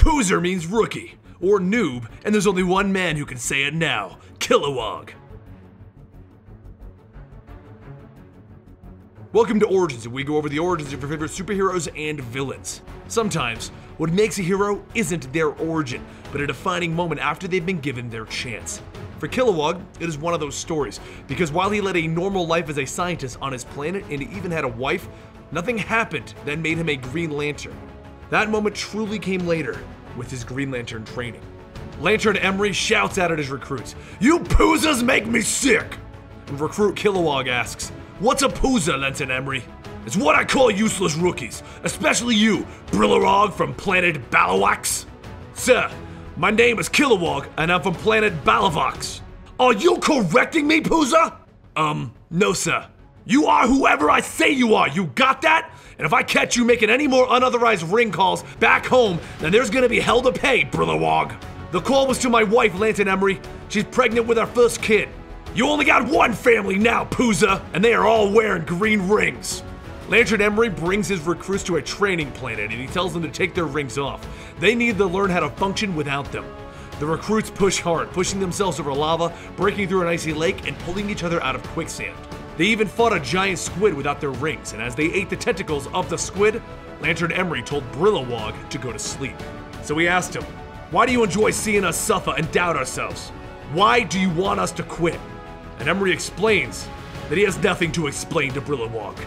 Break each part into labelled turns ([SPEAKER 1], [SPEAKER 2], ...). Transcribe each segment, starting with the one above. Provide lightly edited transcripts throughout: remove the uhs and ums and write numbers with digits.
[SPEAKER 1] Poozer means rookie, or noob, and there's only one man who can say it now, Kilowog. Welcome to Origins, and we go over the origins of your favorite superheroes and villains. Sometimes, what makes a hero isn't their origin, but a defining moment after they've been given their chance. For Kilowog, it is one of those stories, because while he led a normal life as a scientist on his planet and he even had a wife, nothing happened that made him a Green Lantern. That moment truly came later, with his Green Lantern training. Lantern Emery shouts out at his recruits, "You poozers make me sick!" And recruit Kilowog asks, "What's a poozer, Lantern Emery?" "It's what I call useless rookies, especially you, Brillerog from planet Balawax." "Sir, my name is Kilowog, and I'm from planet Balavox." "Are you correcting me, poozer?" No, sir. You are whoever I say you are, you got that? And if I catch you making any more unauthorized ring calls back home, then there's gonna be hell to pay, Brillerwog. The call was to my wife, Lantern Emery. She's pregnant with our first kid. You only got one family now, Pooza, and they are all wearing green rings. Lantern Emery brings his recruits to a training planet and he tells them to take their rings off. They need to learn how to function without them. The recruits push hard, pushing themselves over lava, breaking through an icy lake, and pulling each other out of quicksand. They even fought a giant squid without their rings, and as they ate the tentacles of the squid, Lantern Emery told Brillerwog to go to sleep. So he asked him, "Why do you enjoy seeing us suffer and doubt ourselves? Why do you want us to quit?" And Emery explains that he has nothing to explain to Brillerwog.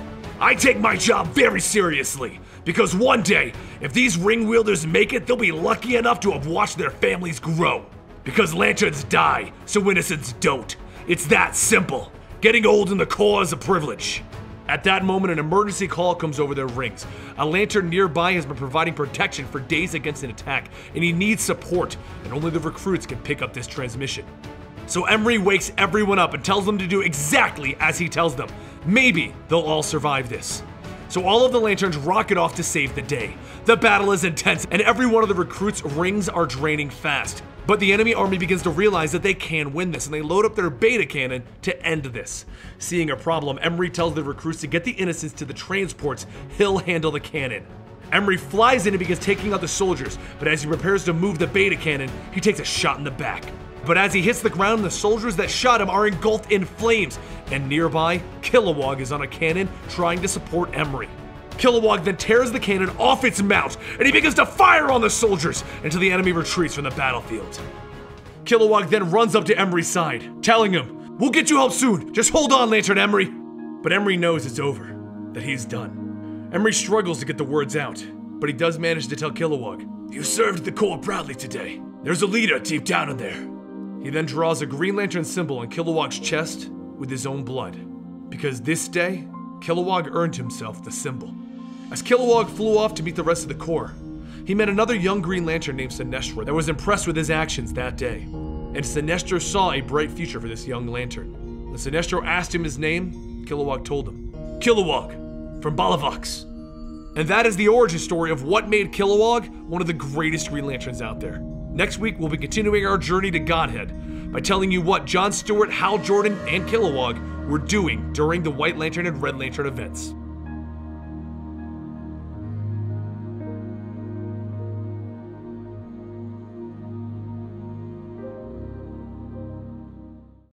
[SPEAKER 1] "I take my job very seriously, because one day, if these ring wielders make it, they'll be lucky enough to have watched their families grow. Because lanterns die, so innocents don't. It's that simple. Getting old in the core is a privilege." At that moment, an emergency call comes over their rings. A lantern nearby has been providing protection for days against an attack, and he needs support, and only the recruits can pick up this transmission. So Emery wakes everyone up and tells them to do exactly as he tells them. Maybe they'll all survive this. So all of the lanterns rocket off to save the day. The battle is intense, and every one of the recruits' rings are draining fast. But the enemy army begins to realize that they can win this, and they load up their beta cannon to end this. Seeing a problem, Emery tells the recruits to get the innocents to the transports. He'll handle the cannon. Emery flies in and begins taking out the soldiers, but as he prepares to move the beta cannon, he takes a shot in the back. But as he hits the ground, the soldiers that shot him are engulfed in flames, and nearby, Kilowog is on a cannon trying to support Emery. Kilowog then tears the cannon off its mount, and he begins to fire on the soldiers until the enemy retreats from the battlefield. Kilowog then runs up to Emery's side, telling him, "We'll get you help soon, just hold on, Lantern Emery." But Emery knows it's over, that he's done. Emery struggles to get the words out, but he does manage to tell Kilowog, "You served the Corps proudly today. There's a leader deep down in there." He then draws a Green Lantern symbol on Kilowog's chest with his own blood, because this day, Kilowog earned himself the symbol. As Kilowog flew off to meet the rest of the Corps, he met another young Green Lantern named Sinestro that was impressed with his actions that day. And Sinestro saw a bright future for this young Lantern. When Sinestro asked him his name, Kilowog told him, "Kilowog, from Balavox." And that is the origin story of what made Kilowog one of the greatest Green Lanterns out there. Next week, we'll be continuing our journey to Godhead by telling you what John Stewart, Hal Jordan, and Kilowog were doing during the White Lantern and Red Lantern events.